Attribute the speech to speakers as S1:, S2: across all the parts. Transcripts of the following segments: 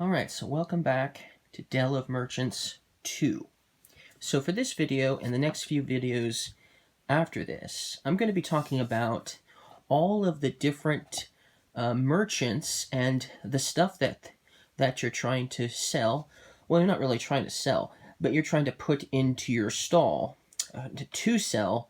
S1: Alright, so welcome back to Dell of Merchants 2. So for this video and the next few videos after this, I'm going to be talking about all of the different merchants and the stuff that you're trying to sell. Well, you're not really trying to sell, but you're trying to put into your stall to sell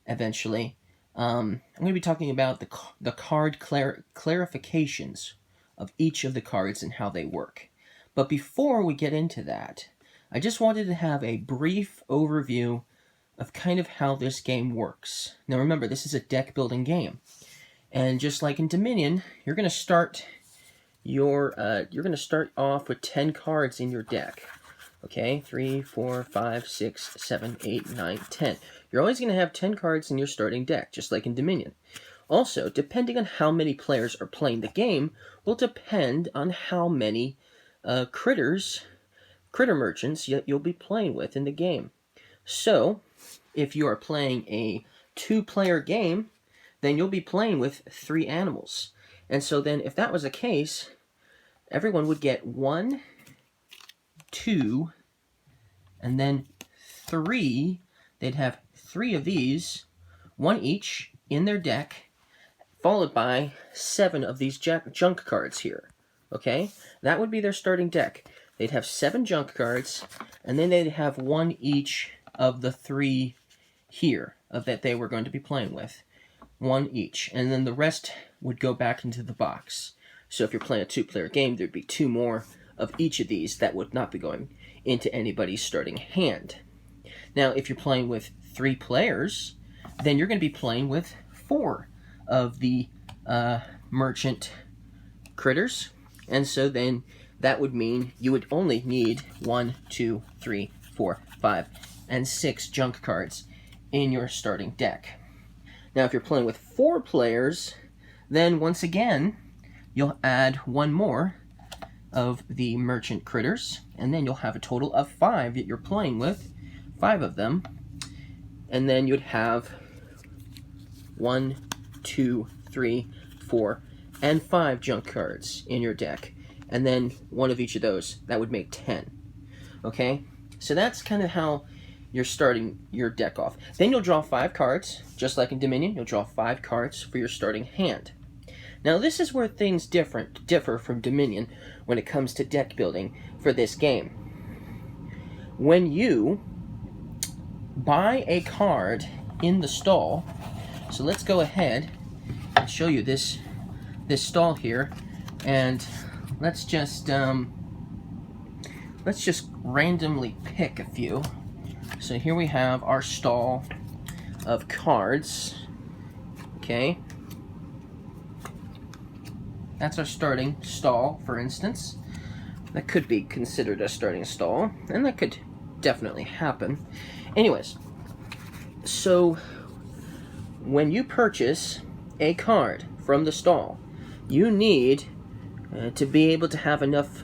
S1: eventually. I'm going to be talking about the card clarifications of each of the cards and how they work. But before we get into that, I just wanted to have a brief overview of kind of how this game works. Now remember, this is a deck building game. And just like in Dominion, you're going to start off with 10 cards in your deck. Okay, 3, 4, 5, 6, 7, 8, 9, 10. You're always going to have 10 cards in your starting deck, just like in Dominion. Also, depending on how many players are playing the game, will depend on how many critter merchants you'll be playing with in the game. So, if you are playing a 2-player game, then you'll be playing with 3 animals. And so then, if that was the case, everyone would get 1, 2, and then 3. They'd have 3 of these, 1 each, in their deck, followed by 7 of these junk cards here. Okay? That would be their starting deck. They'd have 7 junk cards, and then they'd have 1 each of the 3 here that they were going to be playing with. 1 each. And then the rest would go back into the box. So if you're playing a 2-player game, there'd be 2 more of each of these that would not be going into anybody's starting hand. Now, if you're playing with 3 players, then you're going to be playing with 4 of the merchant critters, and so then that would mean you would only need 1, 2, 3, 4, 5, and 6 junk cards in your starting deck. Now if you're playing with 4 players, then once again you'll add 1 more of the merchant critters, and then you'll have a total of 5 that you're playing with, 5 of them, and then you'd have 1, 2, 3, 4, and 5 junk cards in your deck. And then 1 of each of those. That would make 10. Okay? So that's kind of how you're starting your deck off. Then you'll draw 5 cards, just like in Dominion. You'll draw 5 cards for your starting hand. Now this is where things differ from Dominion when it comes to deck building for this game. When you buy a card in the stall, so let's go ahead and show you this stall here, and let's just randomly pick a few. So here we have our stall of cards. Okay, that's our starting stall, for instance. That could be considered a starting stall, and that could definitely happen. Anyways, so when you purchase a card from the stall, you need to be able to have enough,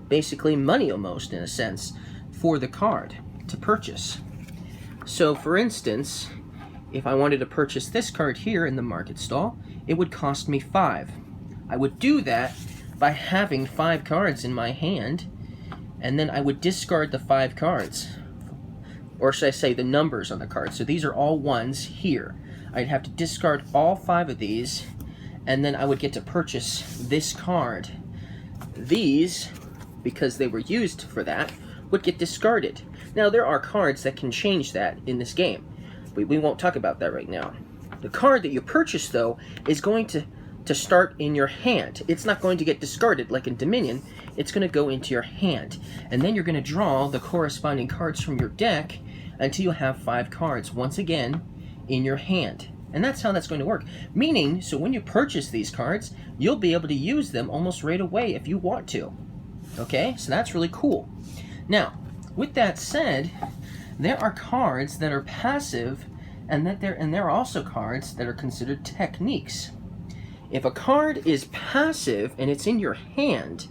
S1: basically money almost, in a sense, for the card to purchase. So, for instance, if I wanted to purchase this card here in the market stall, it would cost me 5. I would do that by having 5 cards in my hand, and then I would discard the 5 cards. Or should I say the numbers on the card. So these are all 1s here. I'd have to discard all 5 of these, and then I would get to purchase this card. These, because they were used for that, would get discarded. Now there are cards that can change that in this game. We won't talk about that right now. The card that you purchase, though, is going to start in your hand. It's not going to get discarded like in Dominion. It's going to go into your hand. And then you're going to draw the corresponding cards from your deck until you have 5 cards, once again, in your hand. And that's how that's going to work. Meaning, so when you purchase these cards, you'll be able to use them almost right away if you want to. Okay? So that's really cool. Now, with that said, there are cards that are passive, and there are also cards that are considered techniques. If a card is passive and it's in your hand,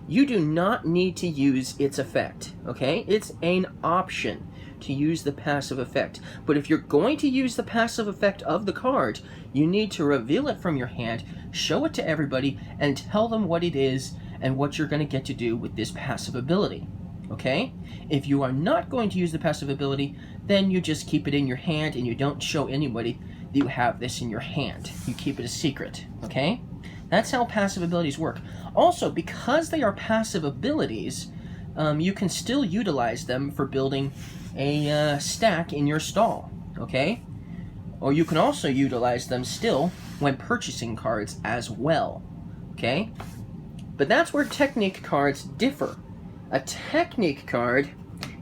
S1: you do not need to use its effect, okay? It's an option to use the passive effect. But if you're going to use the passive effect of the card, you need to reveal it from your hand, show it to everybody, and tell them what it is, and what you're going to get to do with this passive ability. Okay? If you are not going to use the passive ability, then you just keep it in your hand and you don't show anybody that you have this in your hand. You keep it a secret. Okay? That's how passive abilities work. Also, because they are passive abilities, you can still utilize them for building a stack in your stall. Okay? Or you can also utilize them still when purchasing cards as well. Okay? But that's where technique cards differ. A technique card,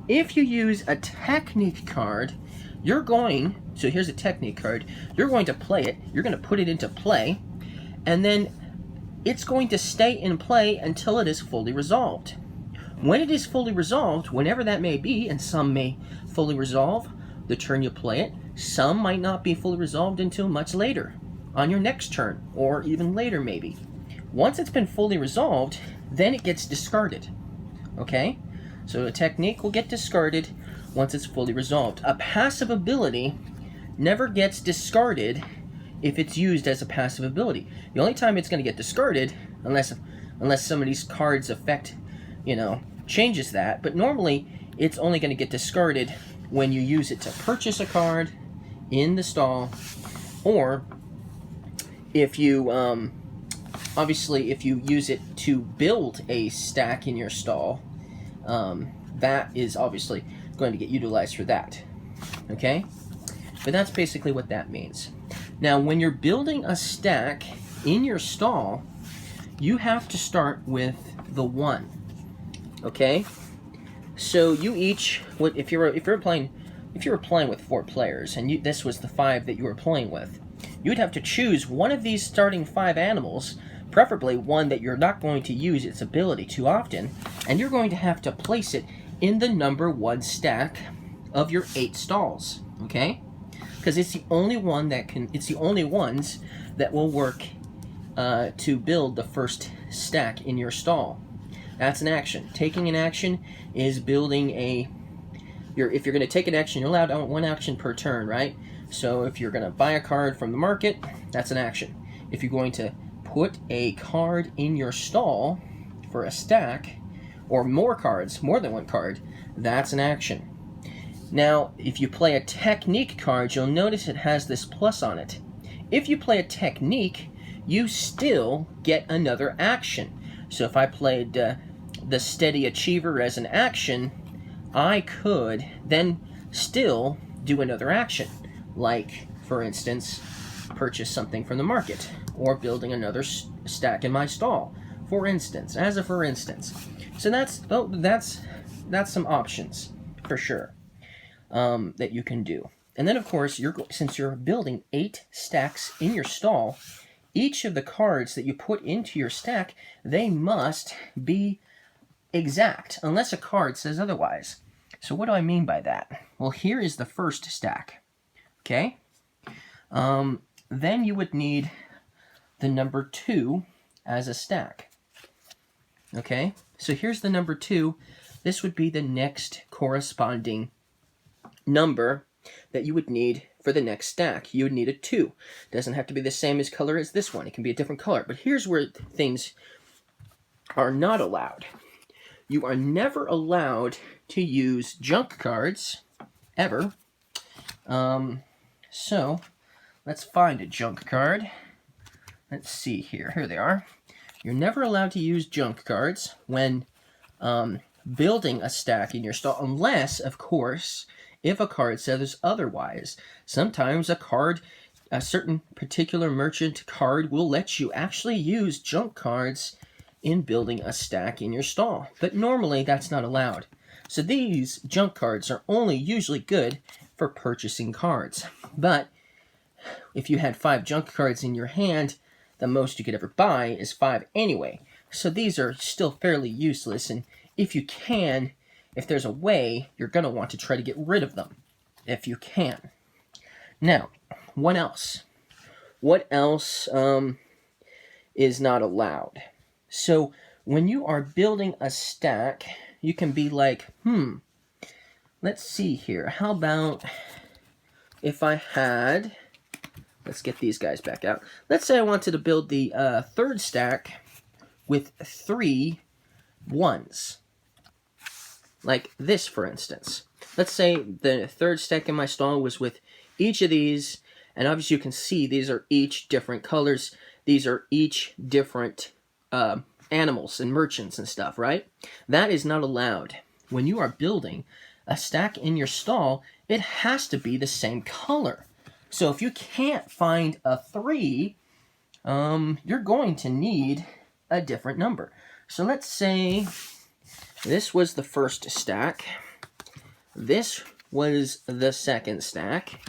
S1: if you use a technique card, you're going, so here's a technique card, you're going to play it, you're going to put it into play, and then it's going to stay in play until it is fully resolved. When it is fully resolved, whenever that may be, and some may fully resolve the turn you play it, some might not be fully resolved until much later, on your next turn, or even later maybe. Once it's been fully resolved, then it gets discarded. Okay? So a technique will get discarded once it's fully resolved. A passive ability never gets discarded if it's used as a passive ability. The only time it's going to get discarded, unless some of these cards' effect, changes that, but normally it's only going to get discarded when you use it to purchase a card in the stall, or if you, obviously, if you use it to build a stack in your stall, that is obviously going to get utilized for that. Okay? But that's basically what that means. Now, when you're building a stack in your stall, you have to start with the 1. Okay? So you each, if you were playing with 4 players, and this was the 5 that you were playing with, you'd have to choose one of these starting 5 animals, preferably one that you're not going to use its ability too often, and you're going to have to place it in the number 1 stack of your 8 stalls. Okay? Because it's the only one it's the only ones that will work to build the first stack in your stall. That's an action. Taking an action is building if you're going to take an action, you're allowed 1 action per turn, right? So if you're going to buy a card from the market, that's an action. If you're going to put a card in your stall for a stack, or more cards, more than 1 card, that's an action. Now, if you play a technique card, you'll notice it has this plus on it. If you play a technique, you still get another action. So if I played the Steady Achiever as an action, I could then still do another action. Like, for instance, purchase something from the market, or building another stack in my stall, for instance, for instance. So that's some options, for sure. That you can do. And then, of course, since you're building 8 stacks in your stall, each of the cards that you put into your stack, they must be exact, unless a card says otherwise. So what do I mean by that? Well, here is the first stack. Okay? Then you would need the number 2 as a stack. Okay? So here's the number 2. This would be the next corresponding number that you would need for the next stack. You would need a 2. It doesn't have to be the same color as this one. It can be a different color. But here's where things are not allowed. You are never allowed to use junk cards, ever. So, let's find a junk card. Let's see here. Here they are. You're never allowed to use junk cards when building a stack in your stall, unless, of course, if a card says otherwise. Sometimes a certain particular merchant card will let you actually use junk cards in building a stack in your stall. But normally that's not allowed. So these junk cards are only usually good for purchasing cards. But if you had 5 junk cards in your hand, the most you could ever buy is 5 anyway. So these are still fairly useless, and if there's a way, you're going to want to try to get rid of them, if you can. Now, what else? What else is not allowed? So, when you are building a stack, you can be like, let's see here. How about if I had, let's get these guys back out. Let's say I wanted to build the 3rd stack with 3 1s. Like this, for instance. Let's say the third stack in my stall was with each of these, and obviously you can see these are each different colors. These are each different animals and merchants and stuff, right? That is not allowed. When you are building a stack in your stall, it has to be the same color. So if you can't find a 3, you're going to need a different number. So let's say this was the first stack. This was the second stack.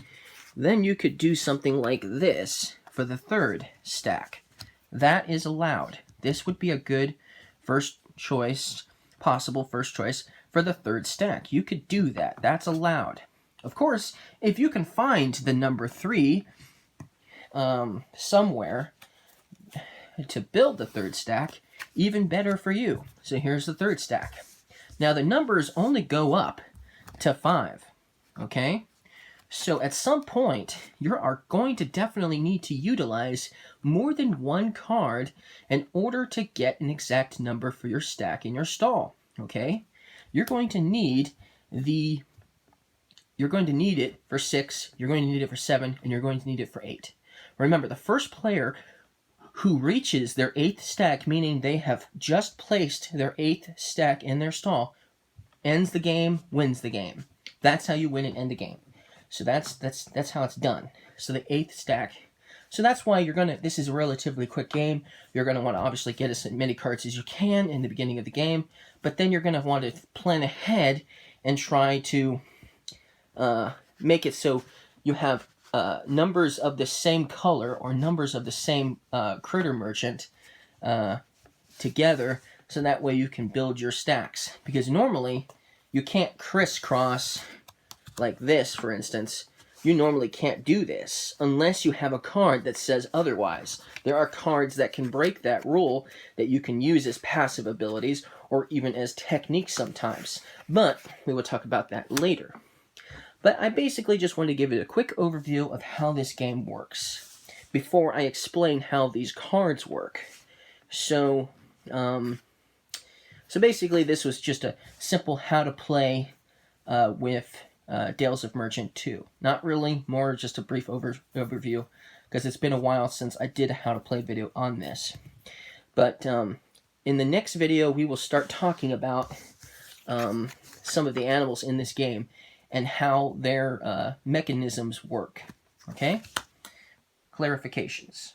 S1: Then you could do something like this for the third stack. That is allowed. This would be a good first choice, possible first choice for the third stack. You could do that. That's allowed. Of course, if you can find the number 3 somewhere to build the third stack, even better for you. So here's the third stack. Now the numbers only go up to 5, okay? So at some point, you are going to definitely need to utilize more than one card in order to get an exact number for your stack in your stall, okay? You're going to need it for 6, you're going to need it for 7, and you're going to need it for 8. Remember, the first player who reaches their 8th stack, meaning they have just placed their 8th stack in their stall, ends the game, wins the game. That's how you win and end the game. So that's how it's done. So the 8th stack. So that's why this is a relatively quick game. You're gonna want to obviously get as many cards as you can in the beginning of the game, but then you're gonna want to plan ahead and try to make it so you have numbers of the same color or numbers of the same critter merchant together, so that way you can build your stacks. Because normally you can't crisscross like this, for instance. You normally can't do this unless you have a card that says otherwise. There are cards that can break that rule that you can use as passive abilities or even as techniques sometimes. But we will talk about that later. But I basically just want to give it a quick overview of how this game works before I explain how these cards work. So basically this was just a simple how to play with Dales of Merchant 2. Not really, more just a brief overview, because it's been a while since I did a how to play video on this. But in the next video, we will start talking about some of the animals in this game and how their mechanisms work. Okay? Clarifications.